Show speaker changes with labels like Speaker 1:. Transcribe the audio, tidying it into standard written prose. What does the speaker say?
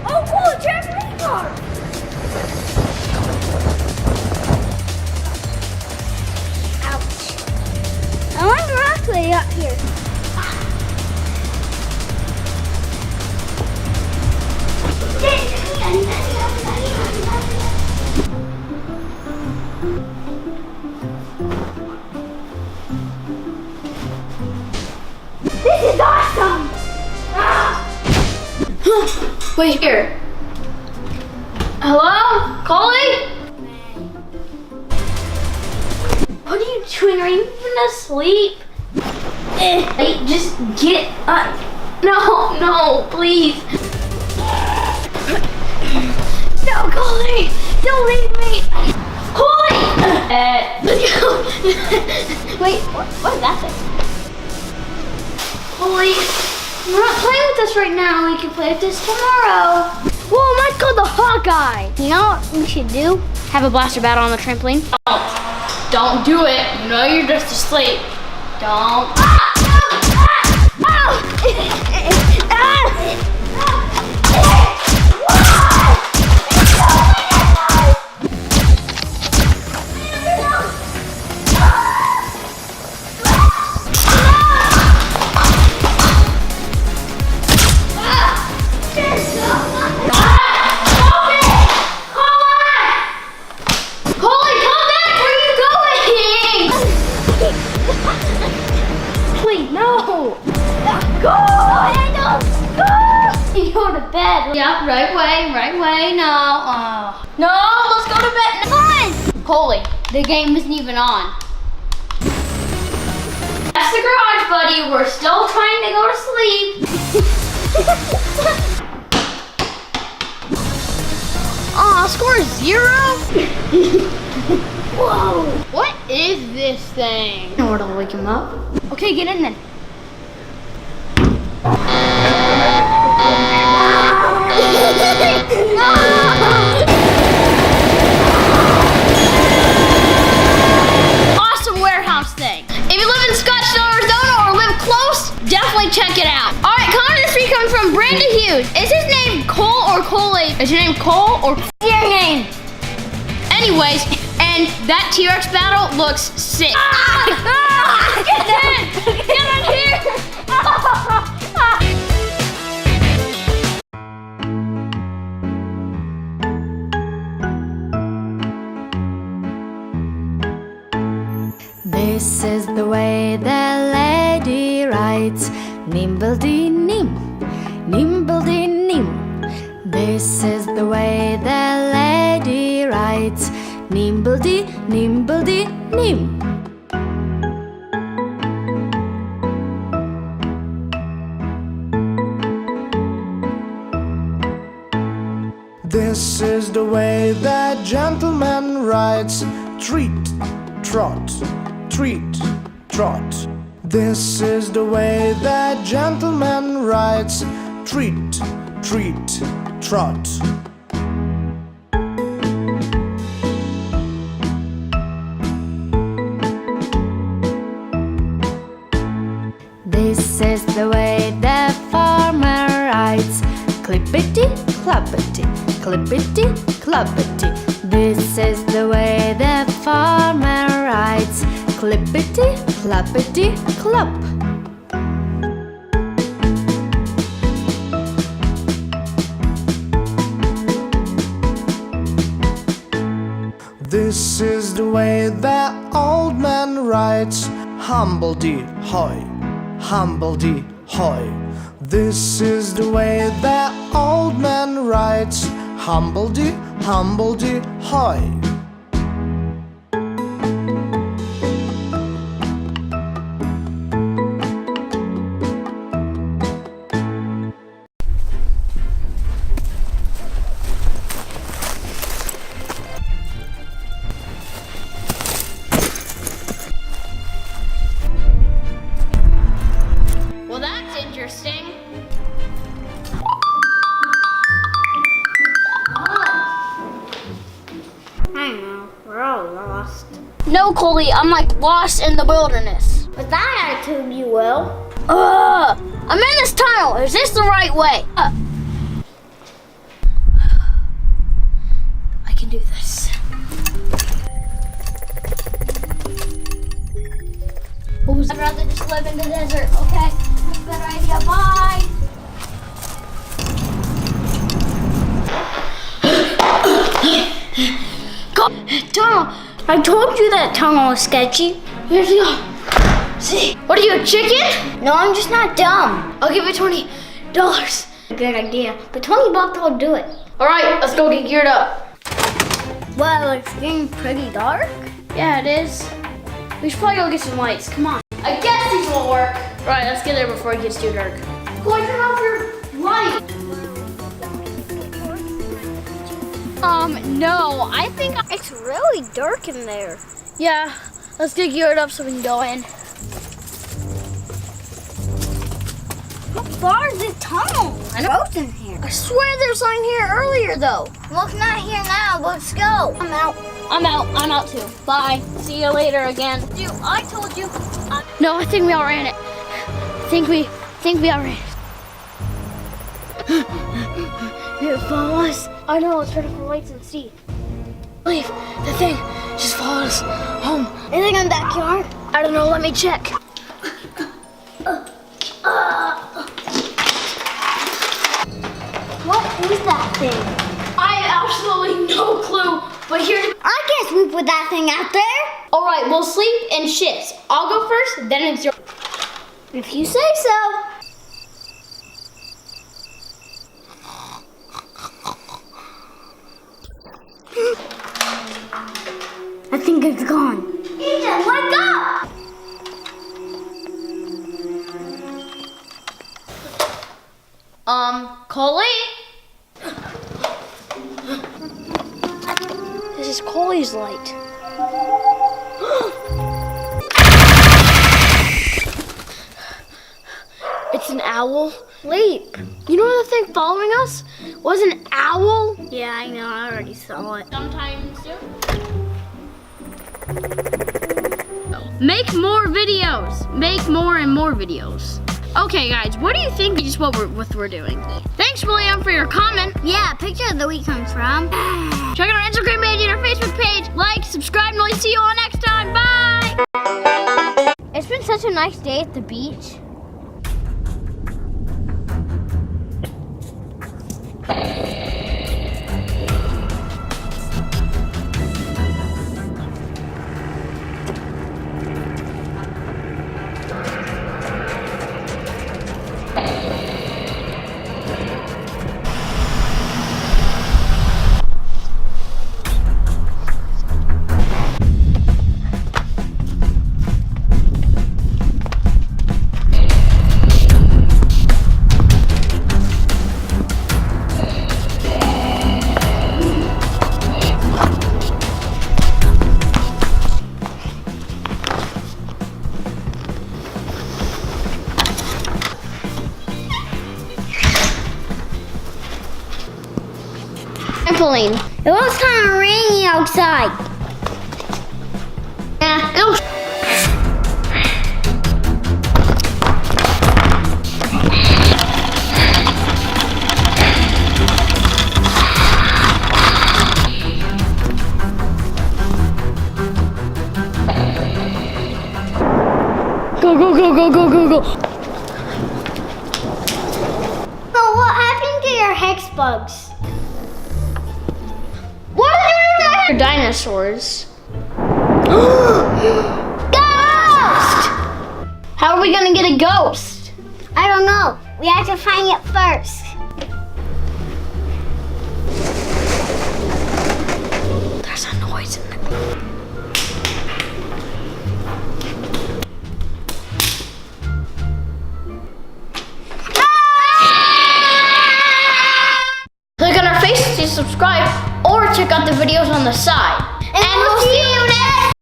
Speaker 1: Oh, cool, trampoline park! Ouch. I want the rock lady up here. This is awesome!
Speaker 2: Wait here. Hello? Coley? What are you doing? Are you even asleep? Hey, just get up. No, please. No, Coley! Don't leave me! Coley! Let's go! Wait, what is that thing? Coley, we're not playing with this right now. We can play with this tomorrow.
Speaker 1: Whoa, mine's called the Hawkeye. You know what we should do?
Speaker 2: Have a blaster battle on the trampoline? Don't do it. You know you're just asleep. Don't. Bed. Yeah, right way. No. No, let's go to bed. Come on. Coley, the game isn't even on. That's the garage, buddy. We're still trying to go to sleep. Aw, score 0? Whoa. What is this thing? In order to wake him up. Okay, get in then. Awesome warehouse thing. If you live in Scottsdale, Arizona or live close, definitely check it out. All right, comment this week comes from Brandon Hughes. Is his name Cole or Coley? Is your name Cole or your name? Anyways, and that T-Rex battle looks sick. Get in! Get in here!
Speaker 3: This is the way the lady rides, nimbledy-nim, nimbledy-nim. This is the way the lady rides, nimbledy, nimbledy-nim.
Speaker 4: This is the way that gentleman rides, treat, trot, treat, trot. This is the way that gentleman rides, treat, treat, trot.
Speaker 3: This is the way the farmer rides, clippity, cloppity, clippity, cloppity. This is the way the farmer rides, clippity, cloppity, clop.
Speaker 4: This is the way the old man rides, humbledy-hoy, humbledy-hoy. This is the way the old man rides, humbledy, humbledy-hoy.
Speaker 2: Well, that's interesting.
Speaker 1: Hi. We're all lost.
Speaker 2: No, Coley, I'm like lost in the wilderness.
Speaker 1: With that attitude, you will.
Speaker 2: I'm in this tunnel. Is this the right way? I can do this. I'd rather just live in the desert, okay? Better idea, bye. Go! Tunnel!
Speaker 1: I told you that tunnel is sketchy.
Speaker 2: Here's we go. See? What are you, a chicken?
Speaker 1: No, I'm just not dumb.
Speaker 2: I'll give you $20.
Speaker 1: Good idea. But $20 will do it.
Speaker 2: All right, let's go get geared up.
Speaker 1: Well, it's getting pretty dark.
Speaker 2: Yeah, it is. We should probably go get some lights. Come on. I guess these will work. All right, let's get there before it gets too dark. Go on, turn off your light. No, I think
Speaker 1: It's really dark in there.
Speaker 2: yeah. Let's get geared up so we can go in.
Speaker 1: How far is the tunnel?
Speaker 2: I know.
Speaker 1: Roads in here.
Speaker 2: I swear there was something here earlier, though.
Speaker 1: Well, it's not here now. Let's go. I'm out.
Speaker 2: I'm out too. Bye. See you later again. Dude, I told you. No, I think we outran it. Think we outran it. Did it follow us? I know. Let's turn off the lights and see. Leave. The thing just followed us home.
Speaker 1: Anything in the backyard?
Speaker 2: I don't know. Let me check.
Speaker 1: What is that thing?
Speaker 2: I have absolutely no clue. But here.
Speaker 1: I can't sleep with that thing out there.
Speaker 2: All right. We'll sleep in shifts. I'll go first. Then it's your.
Speaker 1: If you say so. I think it's gone. Ethan, wake up!
Speaker 2: Coley? This is Coley's light. It's an owl.
Speaker 1: Sleep.
Speaker 2: You know the thing following us was an owl?
Speaker 1: Yeah, I know. I already saw it.
Speaker 2: Sometime soon. Make more videos. Make more and more videos. Okay, guys, what do you think is what we're doing? Thanks, William, for your comment.
Speaker 1: Yeah, picture of the week comes from.
Speaker 2: Check out our Instagram page and our Facebook page. Like, subscribe, and we'll see you all next time. Bye! It's been such a nice day at the beach. Trampoline.
Speaker 1: It was kind of rainy outside.
Speaker 2: Yeah, it'll. Go.
Speaker 1: Oh, what happened to your hex bugs?
Speaker 2: What did you do to my dinosaurs?
Speaker 1: Ghost!
Speaker 2: How are we gonna get a ghost?
Speaker 1: I don't know. We have to find it first.
Speaker 2: There's a noise in the. Click on our face to subscribe or check out the videos on the side.